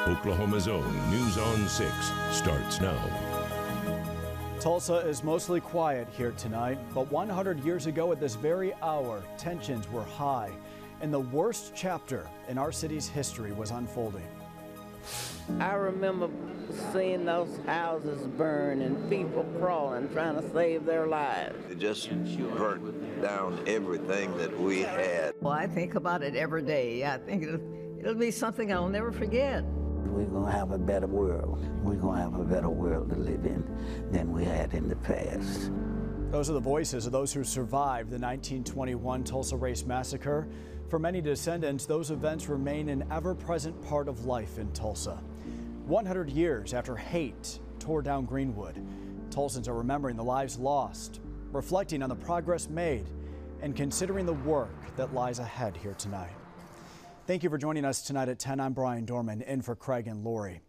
Oklahoma's own News on 6 starts now. Tulsa is mostly quiet here tonight, but 100 years ago at this very hour, tensions were high, and the worst chapter in our city's history was unfolding. I remember seeing those houses burn and people crawling, trying to save their lives. It just burnt down everything that we had. Well, I think about it every day. I think it'll be something I'll never forget. We're going to have a better world. We're going to have a better world to live in than we had in the past. Those are the voices of those who survived the 1921 Tulsa Race Massacre. For many descendants, those events remain an ever-present part of life in Tulsa. 100 years after hate tore down Greenwood, Tulsans are remembering the lives lost, reflecting on the progress made, and considering the work that lies ahead here tonight. Thank you for joining us tonight at 10. I'm Brian Dorman, in for Craig and Lori.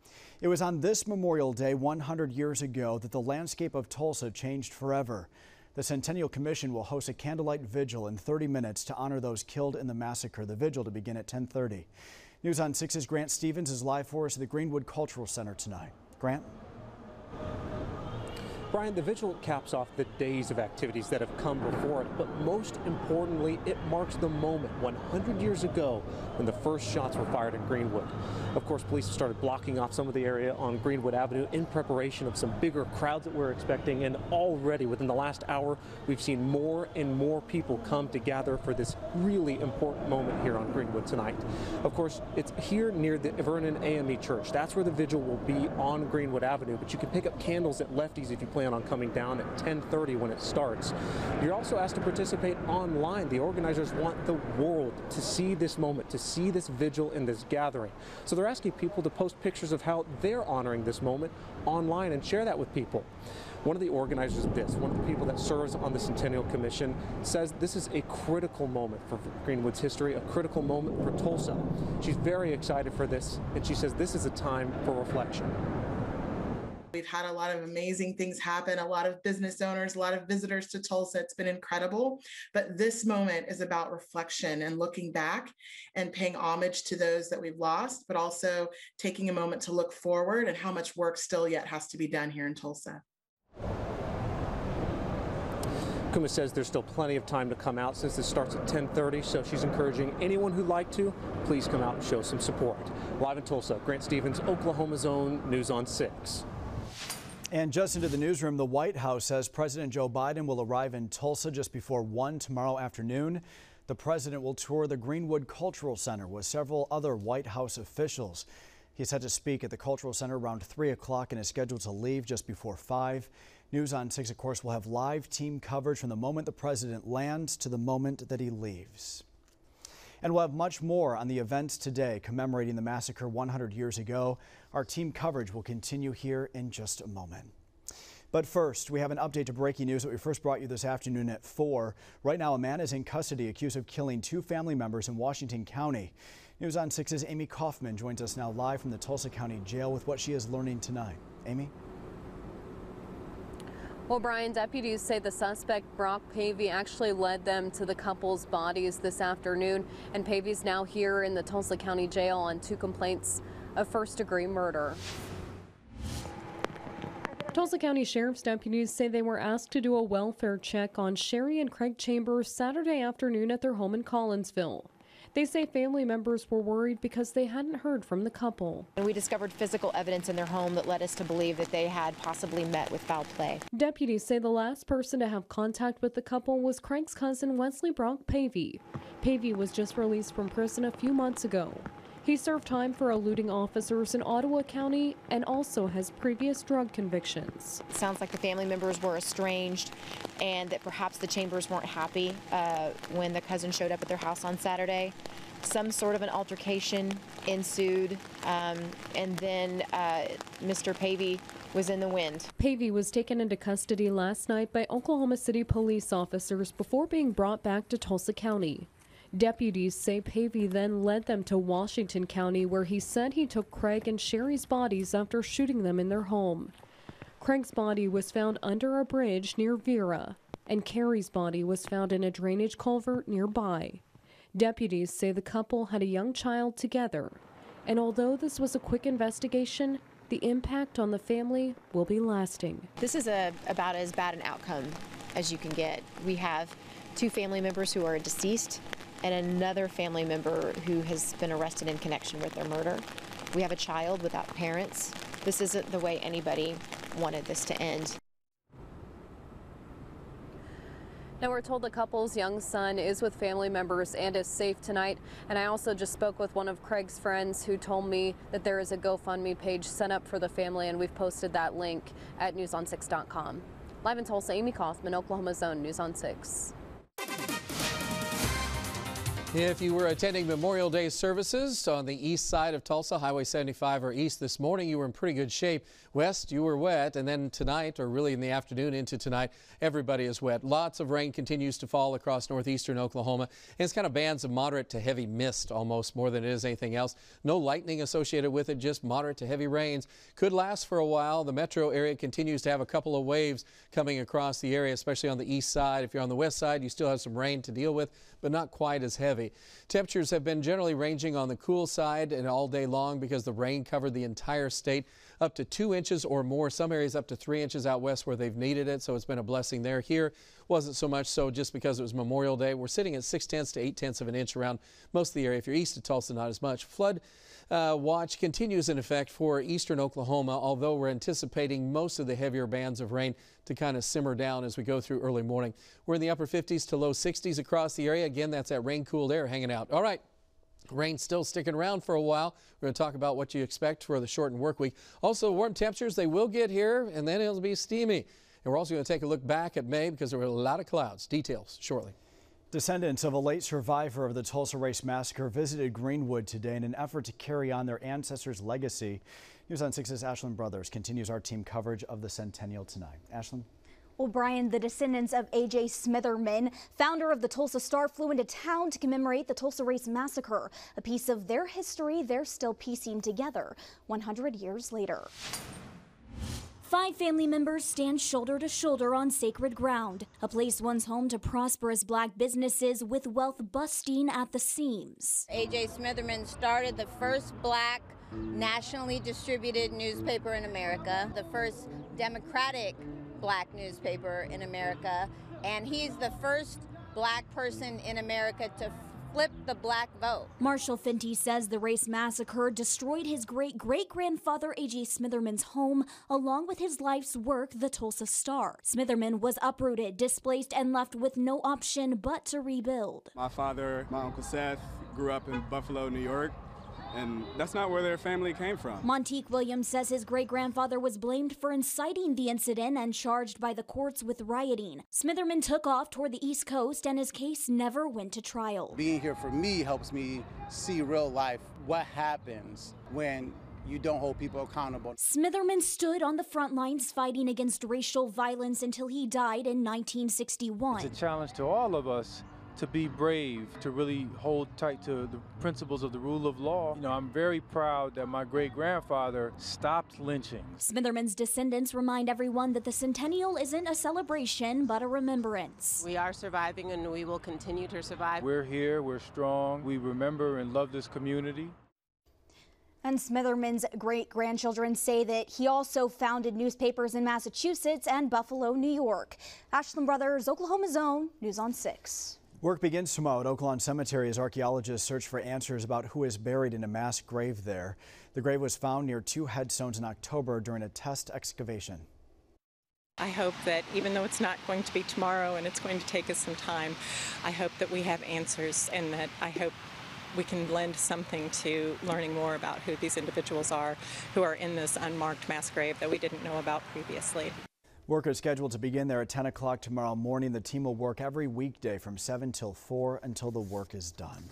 It was on this Memorial Day 100 years ago that the landscape of Tulsa changed forever. The Centennial Commission will host a candlelight vigil in 30 minutes to honor those killed in the massacre. The vigil to begin at 10:30. News on 6's Grant Stevens is live for us at the Greenwood Cultural Center tonight. Grant? Brian, the vigil caps off the days of activities that have come before it, but most importantly, it marks the moment 100 years ago when the first shots were fired in Greenwood. Of course, police have started blocking off some of the area on Greenwood Avenue in preparation of some bigger crowds that we're expecting, and already within the last hour, we've seen more and more people come to gather for this really important moment here on Greenwood tonight. Of course, it's here near the Vernon Emmy Church. That's where the vigil will be on Greenwood Avenue, but you can pick up candles at Lefty's if you plan on coming down at 10:30 when it starts. You're also asked to participate online. The organizers want the world to see this moment, to see this vigil and this gathering. So they're asking people to post pictures of how they're honoring this moment online and share that with people. One of the organizers of this, one of the people that serves on the Centennial Commission, says this is a critical moment for Greenwood's history, a critical moment for Tulsa. She's very excited for this, and she says this is a time for reflection. We've had a lot of amazing things happen, a lot of business owners, a lot of visitors to Tulsa. It's been incredible. But this moment is about reflection and looking back and paying homage to those that we've lost, but also taking a moment to look forward and how much work still yet has to be done here in Tulsa. Kuma says there's still plenty of time to come out since this starts at 10:30, so she's encouraging anyone who'd like to, please come out and show some support. Live in Tulsa, Grant Stevens, Oklahoma's own News on 6. And just into the newsroom, the White House says President Joe Biden will arrive in Tulsa just before 1 tomorrow afternoon. The president will tour the Greenwood Cultural Center with several other White House officials. He's set to speak at the Cultural Center around 3 o'clock and is scheduled to leave just before 5. News on 6, of course, will have live team coverage from the moment the president lands to the moment that he leaves. And we'll have much more on the events today commemorating the massacre 100 years ago. Our team coverage will continue here in just a moment. But first, we have an update to breaking news that we first brought you this afternoon at 4. Right now, a man is in custody accused of killing 2 family members in Washington County. News on 6's Amy Kaufman joins us now live from the Tulsa County Jail with what she is learning tonight. Amy? Well, Brian, deputies say the suspect, Brock Pavey, actually led them to the couple's bodies this afternoon, and Pavey's now here in the Tulsa County Jail on 2 complaints of first-degree murder. Tulsa County Sheriff's deputies say they were asked to do a welfare check on Sherry and Craig Chambers Saturday afternoon at their home in Collinsville. They say family members were worried because they hadn't heard from the couple. And we discovered physical evidence in their home that led us to believe that they had possibly met with foul play. Deputies say the last person to have contact with the couple was Craig's cousin Wesley Brock Pavey. Pavey was just released from prison a few months ago. He served time for eluding officers in Ottawa County and also has previous drug convictions. It sounds like the family members were estranged and that perhaps the Chambers weren't happy when the cousin showed up at their house on Saturday. Some sort of an altercation ensued, and then Mr. Pavey was in the wind. Pavey was taken into custody last night by Oklahoma City police officers before being brought back to Tulsa County. Deputies say Pavey then led them to Washington County, where he said he took Craig and Sherry's bodies after shooting them in their home. Craig's body was found under a bridge near Vera, and Carrie's body was found in a drainage culvert nearby. Deputies say the couple had a young child together, And although this was a quick investigation, the impact on the family will be lasting. This is about as bad an outcome as you can get. We have 2 family members who are deceased and another family member who has been arrested in connection with their murder. We have a child without parents. This isn't the way anybody wanted this to end. Now we're told the couple's young son is with family members and is safe tonight. And I also just spoke with one of Craig's friends who told me that there is a GoFundMe page set up for the family, and we've posted that link at newson6.com. Live in Tulsa, Amy Kaufman, Oklahoma's own News on 6. If you were attending Memorial Day services on the east side of Tulsa, Highway 75 or east this morning, you were in pretty good shape. West, you were wet, and then tonight, or really in the afternoon into tonight, everybody is wet. Lots of rain continues to fall across northeastern Oklahoma, and it's kind of bands of moderate to heavy mist almost more than it is anything else. No lightning associated with it, just moderate to heavy rains. Could last for a while. The metro area continues to have a couple of waves coming across the area, especially on the east side. If you're on the west side, you still have some rain to deal with, but not quite as heavy. Temperatures have been generally ranging on the cool side and all day long because the rain covered the entire state, up to 2 inches or more. Some areas up to 3 inches out west where they've needed it, so it's been a blessing there. Here wasn't so much so just because it was Memorial Day. We're sitting at 6/10 to 8/10 of an inch around most of the area. If you're east of Tulsa, not as much. Flood watch continues in effect for eastern Oklahoma, although we're anticipating most of the heavier bands of rain to kind of simmer down as we go through early morning. We're in the upper 50s to low 60s across the area. Again, that's that rain-cooled air hanging out. All right. Rain still sticking around for a while. We're going to talk about what you expect for the shortened work week. Also, warm temperatures, they will get here, and then it'll be steamy. And we're also going to take a look back at May because there were a lot of clouds. Details shortly. Descendants of a late survivor of the Tulsa Race Massacre visited Greenwood today in an effort to carry on their ancestors' legacy. News on 6's Ashland Brothers continues our team coverage of the centennial tonight. Ashland? Well, Brian, the descendants of A.J. Smitherman, founder of the Tulsa Star, flew into town to commemorate the Tulsa Race Massacre, a piece of their history they're still piecing together 100 years later. 5 family members stand shoulder to shoulder on sacred ground, a place once home to prosperous black businesses with wealth busting at the seams. A.J. Smitherman started the first black nationally distributed newspaper in America, the first democratic black newspaper in America, and he's the first black person in America to flip the black vote. Marshall Finty says the Race Massacre destroyed his great-great-grandfather A.J. Smitherman's home, along with his life's work, the Tulsa Star. Smitherman was uprooted, displaced, and left with no option but to rebuild. My father, my Uncle Seth, grew up in Buffalo, New York, and that's not where their family came from. Monteque Williams says his great-grandfather was blamed for inciting the incident and charged by the courts with rioting. Smitherman took off toward the East Coast and his case never went to trial. Being here for me helps me see real life, what happens when you don't hold people accountable. Smitherman stood on the front lines fighting against racial violence until he died in 1961. It's a challenge to all of us to be brave, to really hold tight to the principles of the rule of law. You know, I'm very proud that my great-grandfather stopped lynching. Smitherman's descendants remind everyone that the centennial isn't a celebration, but a remembrance. We are surviving and we will continue to survive. We're here, we're strong, we remember and love this community. And Smitherman's great-grandchildren say that he also founded newspapers in Massachusetts and Buffalo, New York. Ashland Brothers, Oklahoma's own News on 6. Work begins tomorrow at Oaklawn Cemetery as archaeologists search for answers about who is buried in a mass grave there. The grave was found near 2 headstones in October during a test excavation. I hope that even though it's not going to be tomorrow and it's going to take us some time, I hope that we have answers and that I hope we can lend something to learning more about who these individuals are who are in this unmarked mass grave that we didn't know about previously. Work is scheduled to begin there at 10 o'clock tomorrow morning. The team will work every weekday from 7 till 4 until the work is done.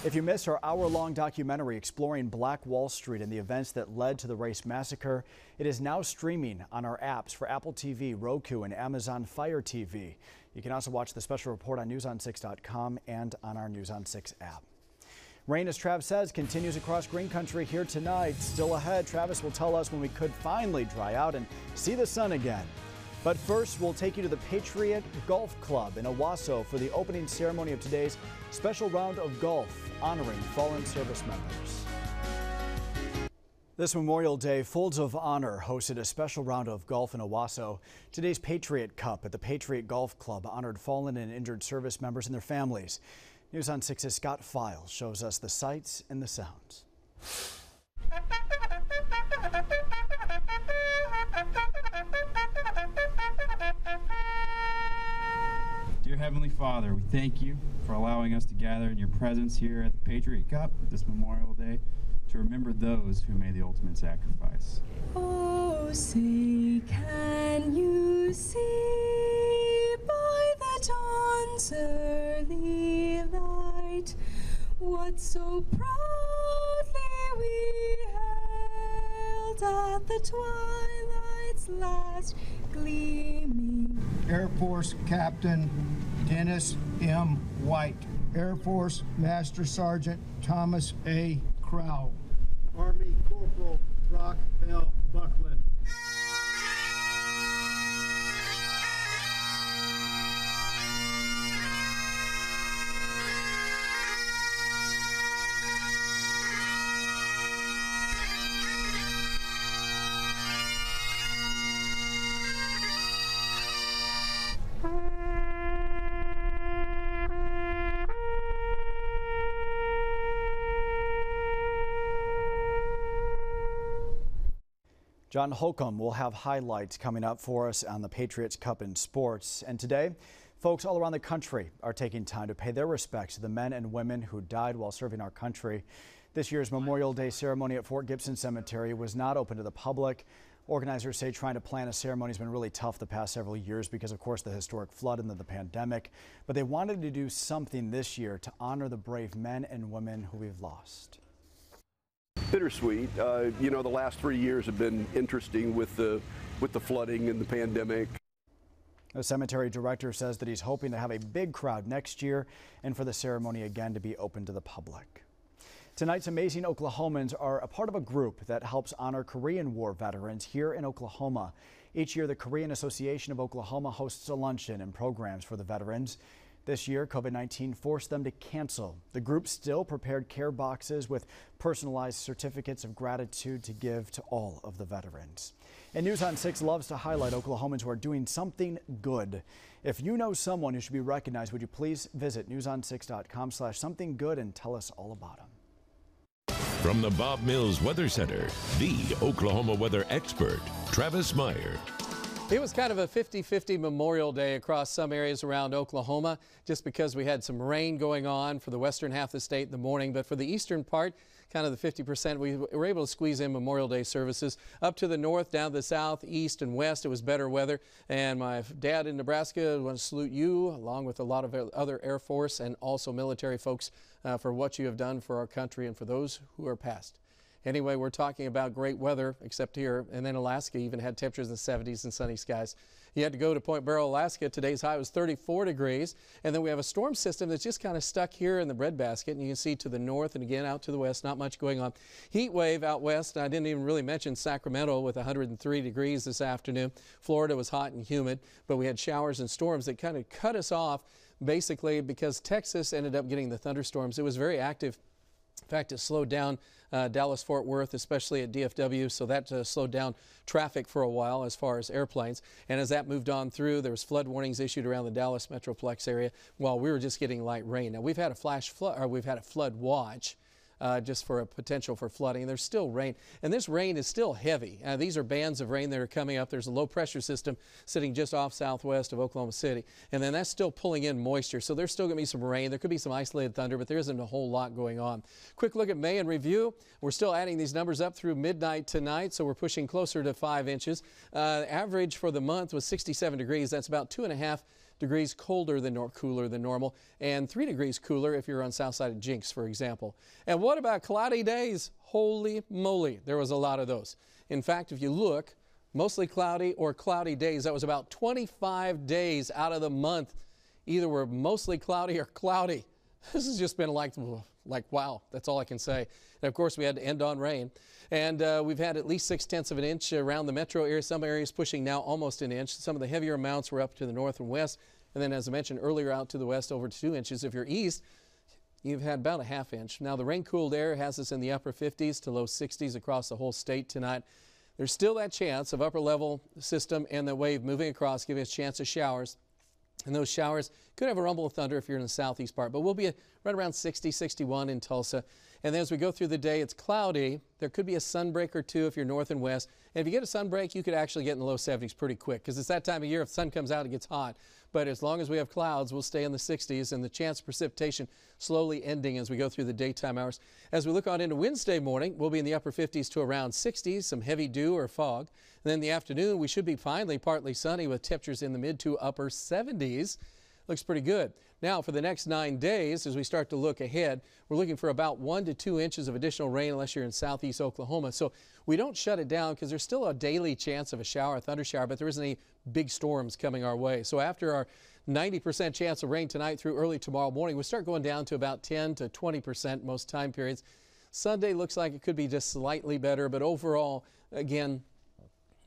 If you missed our hour-long documentary exploring Black Wall Street and the events that led to the Race Massacre, it is now streaming on our apps for Apple TV, Roku, and Amazon Fire TV. You can also watch the special report on newson6.com and on our News on 6 app. Rain, as Trav says, continues across green country here tonight. Still ahead, Travis will tell us when we could finally dry out and see the sun again. But first, we'll take you to the Patriot Golf Club in Owasso for the opening ceremony of today's special round of golf honoring fallen service members. This Memorial Day, Folds of Honor hosted a special round of golf in Owasso. Today's Patriot Cup at the Patriot Golf Club honored fallen and injured service members and their families. News on 6's Scott Files shows us the sights and the sounds. Dear Heavenly Father, we thank you for allowing us to gather in your presence here at the Patriot Cup this Memorial Day to remember those who made the ultimate sacrifice. Oh, say, can you see by the dawn's early light what so proudly we held at the twilight's last gleaming? Air Force Captain Dennis M. White, Air Force Master Sergeant Thomas A. Crowell, Army Corporal Brock L. Buckland. John Holcomb will have highlights coming up for us on the Patriots Cup in sports. And today, folks all around the country are taking time to pay their respects to the men and women who died while serving our country. This year's Memorial Day ceremony at Fort Gibson Cemetery was not open to the public. Organizers say trying to plan a ceremony has been really tough the past several years because, of course, the historic flood and then the pandemic. But they wanted to do something this year to honor the brave men and women who we've lost. Bittersweet. You know, the last 3 years have been interesting with the flooding and the pandemic. The cemetery director says that he's hoping to have a big crowd next year and for the ceremony again to be open to the public. Tonight's Amazing Oklahomans are a part of a group that helps honor Korean War veterans here in Oklahoma. Each year, the Korean Association of Oklahoma hosts a luncheon and programs for the veterans. This year, COVID-19 forced them to cancel. The group still prepared care boxes with personalized certificates of gratitude to give to all of the veterans. And News on 6 loves to highlight Oklahomans who are doing something good. If you know someone who should be recognized, would you please visit newson6.com/somethinggood and tell us all about them. From the Bob Mills Weather Center, the Oklahoma weather expert, Travis Meyer. It was kind of a 50-50 Memorial Day across some areas around Oklahoma, just because we had some rain going on for the western half of the state in the morning. But for the eastern part, kind of the 50%, we were able to squeeze in Memorial Day services. Up to the north, down to the south, east, and west, it was better weather. And my dad in Nebraska, I want to salute you, along with a lot of other Air Force and also military folks, for what you have done for our country and for those who are past. Anyway, we're talking about great weather, except here, and then Alaska even had temperatures in the 70s and sunny skies. You had to go to Point Barrow, Alaska. Today's high was 34 degrees. And then we have a storm system that's just kind of stuck here in the breadbasket. And you can see to the north and again out to the west, not much going on. Heat wave out west. I didn't even really mention Sacramento with 103 degrees this afternoon. Florida was hot and humid, but we had showers and storms that kind of cut us off, basically because Texas ended up getting the thunderstorms. It was very active. In fact, it slowed down Dallas-Fort Worth, especially at DFW, so that slowed down traffic for a while as far as airplanes. And as that moved on through, there was flood warnings issued around the Dallas Metroplex area while we were just getting light rain. Now, we've had a flash flood, or we've had a flood watch. Just for a potential for flooding. There's still rain, and this rain is still heavy. These are bands of rain that are coming up. There's a low pressure system sitting just off southwest of Oklahoma City, and then that's still pulling in moisture. So there's still going to be some rain. There could be some isolated thunder, but there isn't a whole lot going on. Quick look at May in review. We're still adding these numbers up through midnight tonight, so we're pushing closer to 5 inches. Average for the month was 67 degrees. That's about 2.5 degrees cooler than normal, and 3 degrees cooler if you're on south side of Jinx, for example. And what about cloudy days? Holy moly, there was a lot of those. In fact, if you look, mostly cloudy or cloudy days, that was about 25 days out of the month. Either were mostly cloudy or cloudy. This has just been like wow, that's all I can say. And of course, we had to end on rain. And we've had at least 0.6 of an inch around the metro area. Some areas pushing now almost an inch. Some of the heavier amounts were up to the north and west. And then, as I mentioned earlier, out to the west over 2 inches. If you're east, you've had about a ½ inch. Now, the rain-cooled air has us in the upper 50s to low 60s across the whole state tonight. There's still that chance of upper-level system and the wave moving across, giving us a chance of showers. And those showers could have a rumble of thunder if you're in the southeast part, but we'll be right around 60, 61 in Tulsa. And then as we go through the day, it's cloudy. There could be a sunbreak or two if you're north and west. And if you get a sunbreak, you could actually get in the low 70s pretty quick, because it's that time of year. If the sun comes out, it gets hot. But as long as we have clouds, we'll stay in the 60s, and the chance of precipitation slowly ending as we go through the daytime hours. As we look on into Wednesday morning, we'll be in the upper 50s to around 60s, some heavy dew or fog. And then in the afternoon, we should be finally partly sunny with temperatures in the mid to upper 70s. Looks pretty good. Now, for the next 9 days, as we start to look ahead, we're looking for about 1 to 2 inches of additional rain unless you're in southeast Oklahoma. So we don't shut it down because there's still a daily chance of a shower, a thunder shower, but there isn't any big storms coming our way. So after our 90% chance of rain tonight through early tomorrow morning, we start going down to about 10 to 20% most time periods. Sunday looks like it could be just slightly better, but overall, again,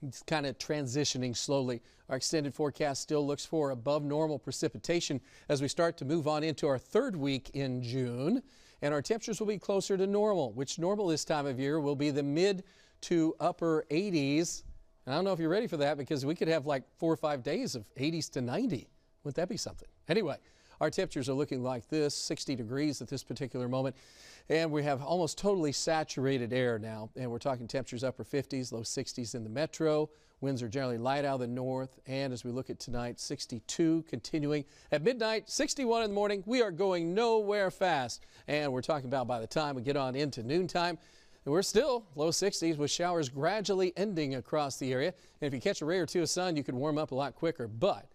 it's kind of transitioning slowly. Our extended forecast still looks for above normal precipitation as we start to move on into our third week in June. And our temperatures will be closer to normal, which normal this time of year will be the mid to upper 80s. And I don't know if you're ready for that, because we could have like 4 or 5 days of 80s to 90. Wouldn't that be something? Anyway, our temperatures are looking like this, 60 degrees at this particular moment. And we have almost totally saturated air now. And we're talking temperatures upper 50s, low 60s in the metro. Winds are generally light out of the north. And as we look at tonight, 62 continuing. At midnight, 61 in the morning. We are going nowhere fast. And we're talking about by the time we get on into noontime, we're still low 60s with showers gradually ending across the area. And if you catch a ray or two of sun, you can warm up a lot quicker. But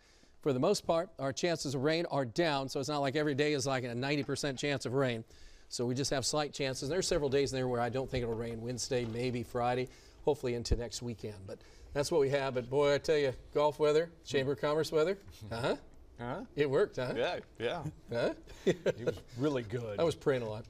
for the most part, our chances of rain are down. So it's not like every day is like a 90% chance of rain. So we just have slight chances. There's several days in there where I don't think it'll rain. Wednesday, maybe Friday, hopefully into next weekend. But that's what we have. But boy, I tell you, golf weather, Chamber of Commerce weather, it worked, huh? Yeah, yeah. Huh? He was really good. I was praying a lot.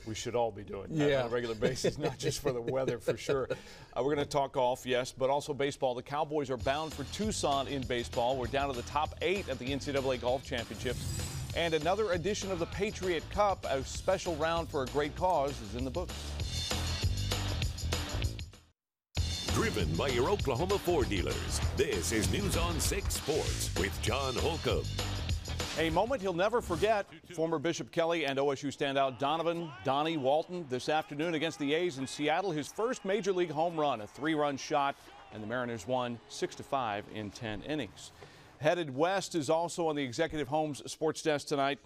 We should all be doing that on a regular basis, not just for the weather, for sure. We're going to talk golf, yes, but also baseball. The Cowboys are bound for Tucson in baseball. We're down to the top 8 at the NCAA Golf Championships. And another edition of the Patriot Cup, a special round for a great cause, is in the books. Driven by your Oklahoma Ford dealers, this is News on 6 Sports with John Holcomb. A moment he'll never forget. Former Bishop Kelly and OSU standout Donnie Walton this afternoon against the A's in Seattle. His first major league home run, a 3-run shot, and the Mariners won 6-5 in 10 innings. Headed west is also on the Executive Homes Sports Desk tonight.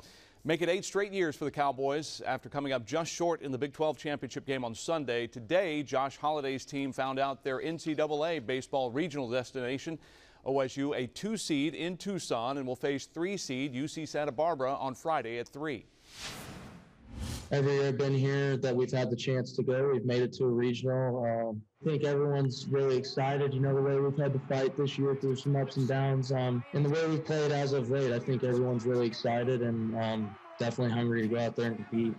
Make it 8 straight years for the Cowboys after coming up just short in the Big 12 championship game on Sunday. Today, Josh Holliday's team found out their NCAA baseball regional destination. OSU, a 2 seed in Tucson, and will face 3 seed UC Santa Barbara on Friday at 3. Every year I've been here that we've had the chance to go, we've made it to a regional. I think everyone's really excited. You know, the way we've had to fight this year through some ups and downs, and the way we've played as of late, I think everyone's really excited and definitely hungry to go out there and compete.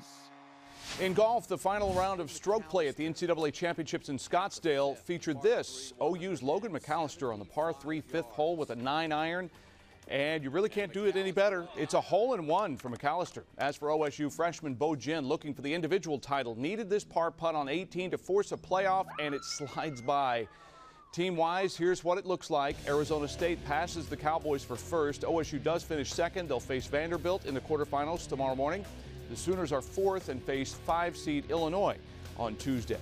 In golf, the final round of stroke play at the NCAA Championships in Scottsdale featured this. OU's Logan McAllister on the par 3 fifth hole with a 9-iron. And you really can't do it any better. It's a hole-in-one for McAllister. As for OSU freshman Bo Jin, looking for the individual title, needed this par putt on 18 to force a playoff, and it slides by. Team-wise, here's what it looks like. Arizona State passes the Cowboys for first. OSU does finish second. They'll face Vanderbilt in the quarterfinals tomorrow morning. The Sooners are fourth and face 5-seed Illinois on Tuesday.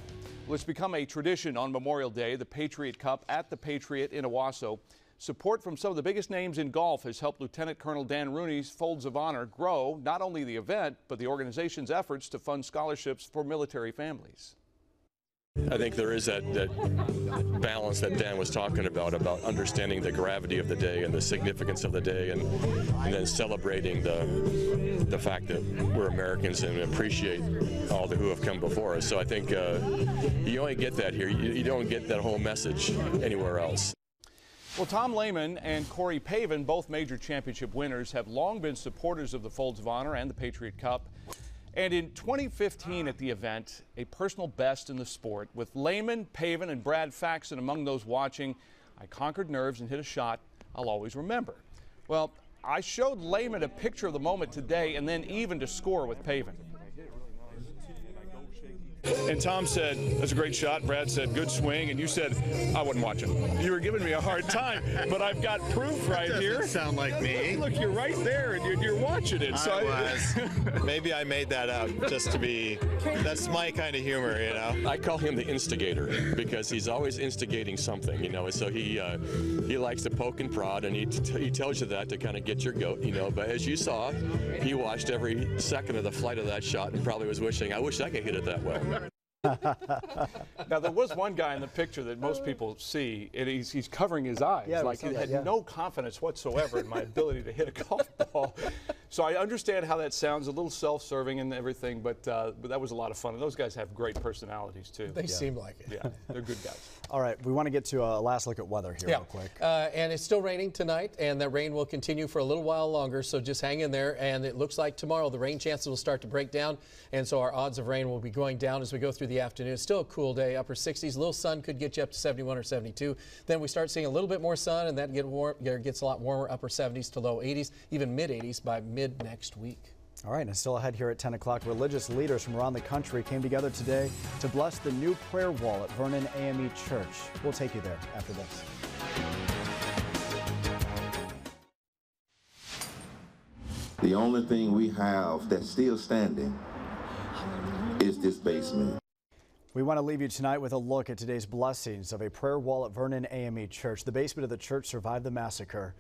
Well, it's become a tradition on Memorial Day, the Patriot Cup at the Patriot in Owasso. Support from some of the biggest names in golf has helped Lieutenant Colonel Dan Rooney's Folds of Honor grow not only the event, but the organization's efforts to fund scholarships for military families. I think there is that balance that Dan was talking about understanding the gravity of the day and the significance of the day, and then celebrating the fact that we're Americans and appreciate all who have come before us. So I think you only get that here. You don't get that whole message anywhere else. Well, Tom Lehman and Corey Pavin, both major championship winners, have long been supporters of the Folds of Honor and the Patriot Cup. And in 2015 at the event, a personal best in the sport, with Lehman, Pavin, and Brad Faxon among those watching, I conquered nerves and hit a shot I'll always remember. Well, I showed Lehman a picture of the moment today and then even to score with Pavin. And Tom said, that's a great shot. Brad said, good swing. And you said, I wasn't watching. You were giving me a hard time, but I've got proof right here. Doesn't sound like me. Look, you're right there, and you're watching it. So I was. Maybe I made that up just to be, that's my kind of humor, you know. I call him the instigator because he's always instigating something, you know, and so he likes to poke and prod, and he tells you that to kind of get your goat, you know. But as you saw, he watched every second of the flight of that shot and probably was wishing, I wish I could hit it that way. Now, there was one guy in the picture that most people see, and he's covering his eyes. Yeah, like he had no confidence whatsoever in my ability to hit a golf ball. So I understand how that sounds, a little self-serving and everything, but that was a lot of fun. And those guys have great personalities, too. They seem like it. Yeah, they're good guys. All right, we want to get to a last look at weather here real quick. And it's still raining tonight, and that rain will continue for a little while longer, so just hang in there. And it looks like tomorrow the rain chances will start to break down, and so our odds of rain will be going down as we go through the afternoon. It's still a cool day, upper 60s. A little sun could get you up to 71 or 72. Then we start seeing a little bit more sun, and that gets a lot warmer, upper 70s to low 80s, even mid 80s by mid next week. All right, and still ahead here at 10 o'clock, religious leaders from around the country came together today to bless the new prayer wall at Vernon AME Church. We'll take you there after this. The only thing we have that's still standing is this basement. We want to leave you tonight with a look at today's blessings of a prayer wall at Vernon AME Church. The basement of the church survived the massacre.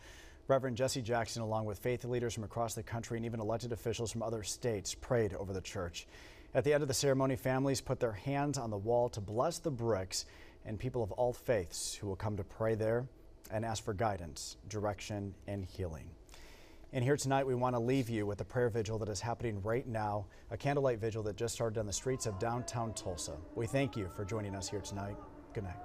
Reverend Jesse Jackson, along with faith leaders from across the country and even elected officials from other states, prayed over the church. At the end of the ceremony, families put their hands on the wall to bless the bricks, and people of all faiths who will come to pray there and ask for guidance, direction, and healing. And here tonight, we want to leave you with a prayer vigil that is happening right now, a candlelight vigil that just started on the streets of downtown Tulsa. We thank you for joining us here tonight. Good night.